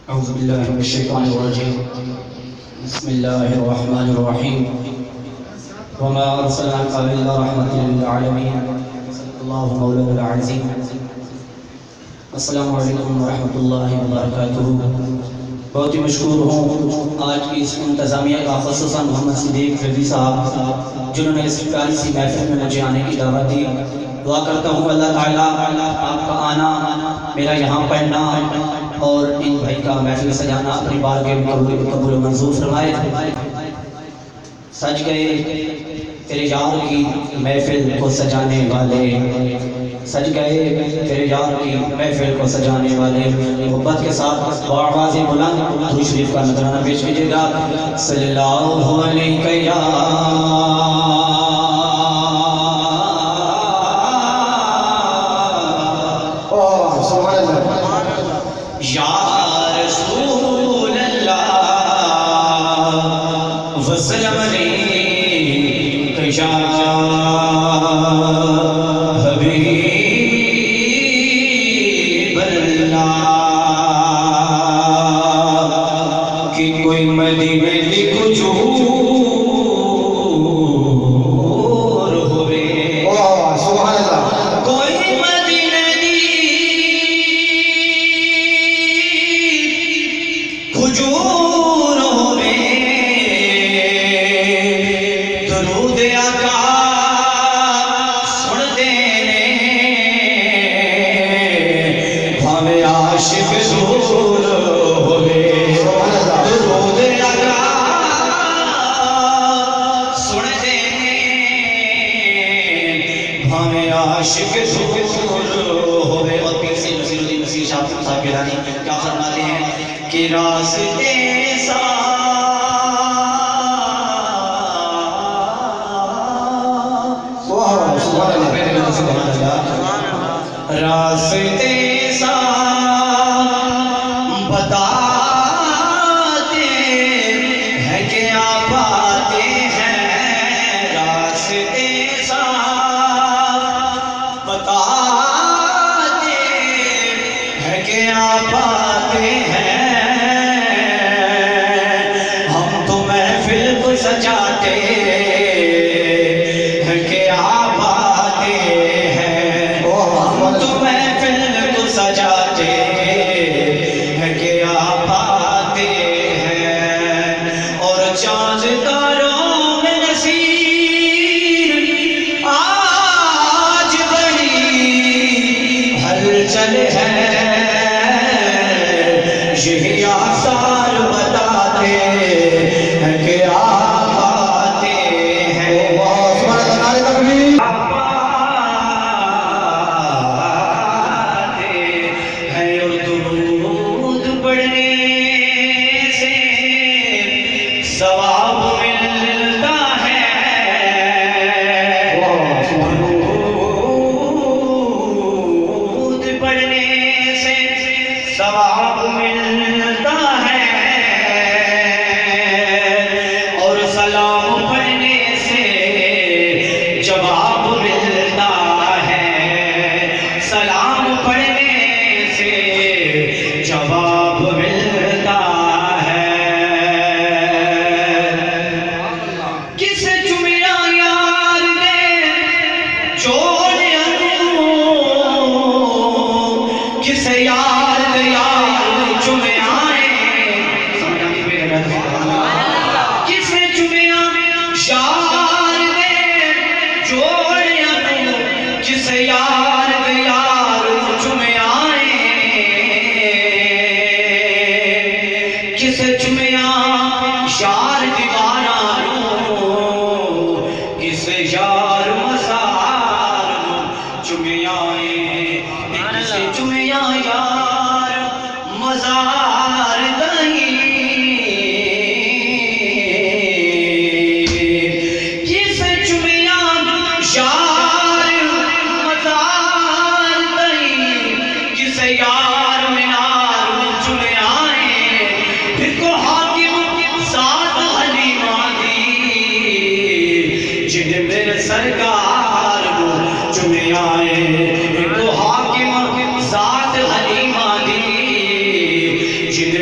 أعوذ بالله من الشيطان الرجيم بسم الله الرحمن الرحيم وما أرسلناك إلا رحمة للعالمين صدق الله مولانا العظيم السلام علیکم ورحمۃ اللہ وبرکاتہ۔ بہت ہی مشکور ہوں آج کی اس انتظامیہ کا، خصوصاً محمد صدیق رضی صاحب جنہوں نے اس پیاری سی محفل میں مجھے آنے کی دعوت دی۔ دعا کرتا ہوں اللہ تعالیٰ آپ کا آنا، میرا یہاں پڑھنا اور ان بھائی کا محفل سجانا اپنی بارگاہ میں قبول و منظور فرمائے۔ سج گئے تیرے یار کی محفل کو سجانے والے، سج گئے تیرے یار کی محفل کو سجانے والے۔ محبت کے ساتھ آواز بلند درود شریف کا نذرانہ پیش کیجیے گا۔ صلی اللہ علیہ یا رسول اللہ وسلم علیک یا حبیب اللہ، کہ کوئی مدینے کی کجور ہوئے، کوئی مدینے کی کجور ہوئے، درود آقا سن دینے بھاوے عاشق دور ہوئے، درود آقا سن دینے بھاوے عاشق دور ہوئے۔ اور پیر سے نصیر الدین نصیر صاحب گیلانی کیا فرماتے ہیں کہ راستے راستے بتاتے ہیں کہ آپ آتے ہیں، راستے بتاتے ہیں کہ آپ آتے ہیں، ہم تو محفل کو سجاتے ہیں کہ آپ آتے ہیں، ہم تو محفل کو سجاتے ہیں کہ آپ آتے ہیں۔ اور چاند تاروں میں نصیر آج بڑی ہلچل ہے، یہی آثار بتاتے ہیں کہ آپ آتے ہیں، آپ آتے ہیں۔ اور درود پڑھنے سے ثواب ملتا ہے، درود پڑھنے سے ثواب ملتا ہے، اور سلام پڑھنے سے جواب ملتا ہے، سلام پڑھنے سے جواب ملتا ہے۔ کس چمیا یار نے جوڑیا کس یار دے یار چمیائے، کس چمیا یار نے جوڑیا کس یار دے یار چمیائے، کس چمیا یار دیوارا کس یار مزار چمیائے، کس چمیا یار مزار دہیں، کس چمیا یار مزار دہیں، کس یار مینار چمیائے، پھر کو حاکم ساتھ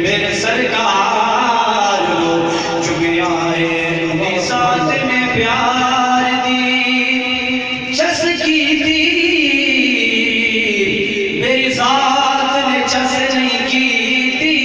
میرے سرکار کو چگیا ہے ساتھ میں پیار دی چس کی تھی میری ذات نے چس نہیں کی تھی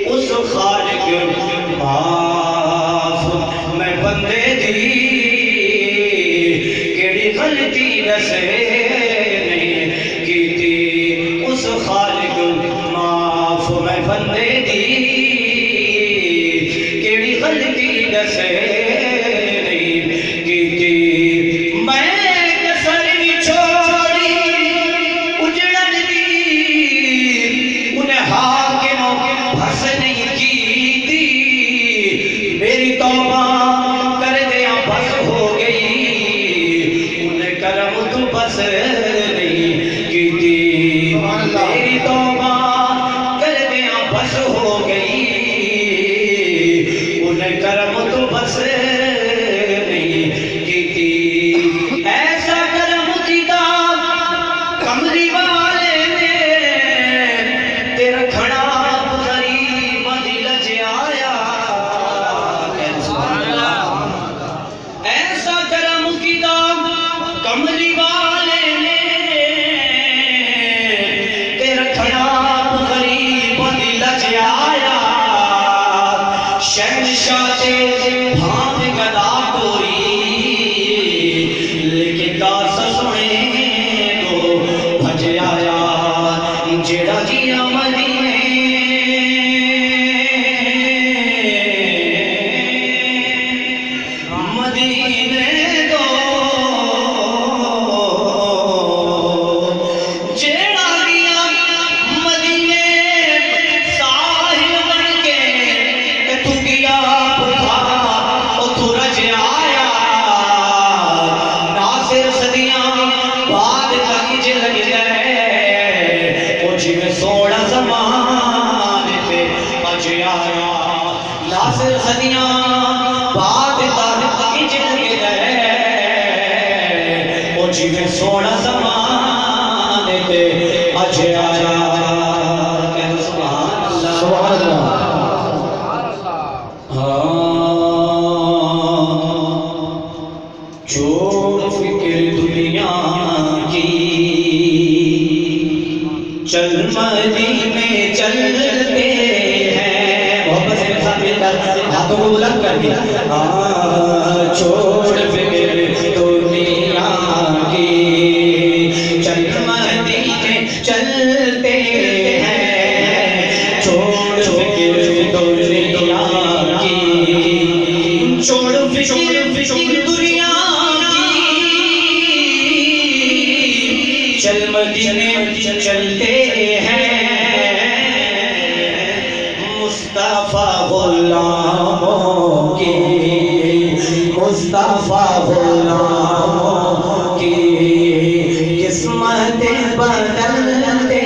اس خالق معاف میں بندے دی کیڑی غلطی دسے نہیں کی تھی اس خالق معاف میں بندے دی کیڑی غلطی دسے نہیں کی تھی میں کسر بھی چھوڑی اجڑن دی انہیں حاکموں بھس نہیں کی تھی میری توبہ کر دیا بس ہو گئی انہیں کرم تو بس نہیں کی تھی میری توبہ کر دیا بس ہو گئی انہیں کرم تو بس نہیں کی تھی ایسا کرم کیتا کملی والے نے تیرا کھڑا غریب دل جایا ایسا کرم کیتا کملی والے نے تیرا کھڑا غریب دل جایا شہنشاہ تے بھانت گدا کوئی لیکن داس سنے تو بھج آیا جیڑا جیا مدینے مدینے دو جیڑا گیا مدینے ساحل بن کے کہ تو گیا بھا تو رج آیا ناصر صدیاں بعد تک لگ گئے وہ جی میں سوڑا زمان پہ بچ آیا ناصر صدیاں بعد تک لگ گئے وہ جی میں سوڑا زمان پہ بچ آیا کہہ سبحان اللہ سبحان اللہ چھوڑ فکر دنیا کی چل مدینے چلتے ہیں محبت سے میرے ساتھ مل کر ہاتھوں کو بلند کر دیا چھوڑ فکر دنیا کی چل مدینے چلتے ہیں چھوڑ فکر دنیا کی چھوڑ فکر دنیا کی چل مدینے چلتے ہیں مصطفیٰ غلاموں کی مصطفیٰ غلاموں کی قسمتیں بدلتے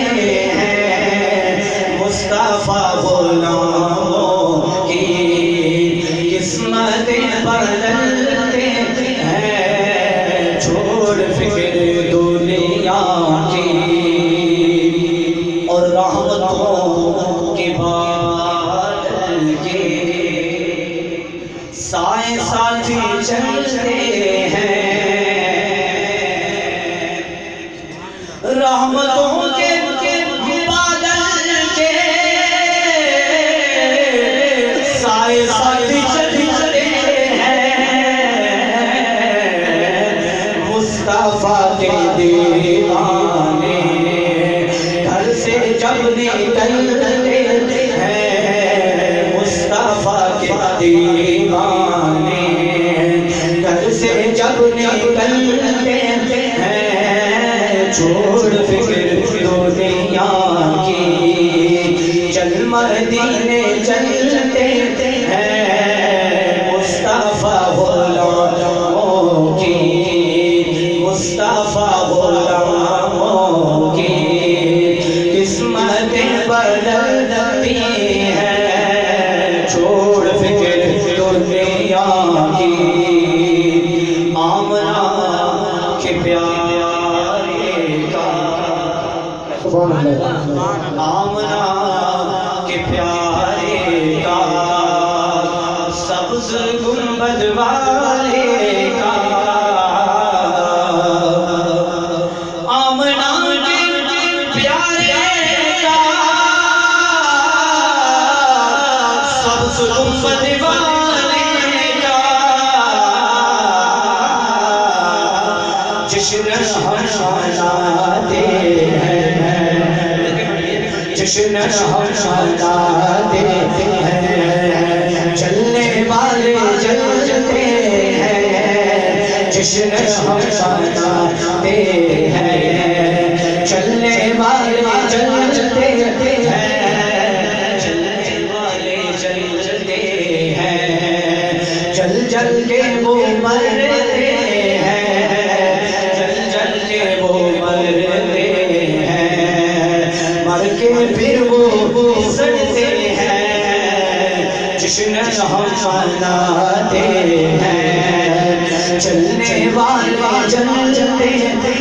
ہیں مصطفیٰ غلاموں کی قسمتیں بدلتے ہیں چھوڑ فکر دنیا کی اور رحمتوں کے بادل کے سائے ساتھی چلتے ہیں رحمتوں کے بادل کے سائے ساتھی چلتے ہیں مصطفیٰ کے دیوانے گھر سے جب نکلتے ہیں مصطفیٰ کے دیوانے گھر سے جب نکلتے ہیں چھوڑ فکر دنیا کی چل مدینے چلتے ہیں مصطفیٰ غلاموں کی مصطفیٰ غلاموں کی قسمتیں بدلتی ہیں چھوڑ فکر دنیا کی آمنہ کے پیارے کا آمنہ پیارے کا سبز گنبد والے کا آمنہ کے پیارے کا سبز گنبد والے کا جشن ہم مناتے ہیں جشن ہم مناتے ہیں چلنے والے چلتے ہیں جشن ہم مناتے ہیں چلنے والے چلتے ہیں چلنے والے چلتے ہیں چل چل کے وہ مرتے ہیں چل چل کے وہ مرتے ہیں مر کے پھر وہ سڑتے ہیں جشن ہم مناتے ہیں چلنے والے چلتے ہیں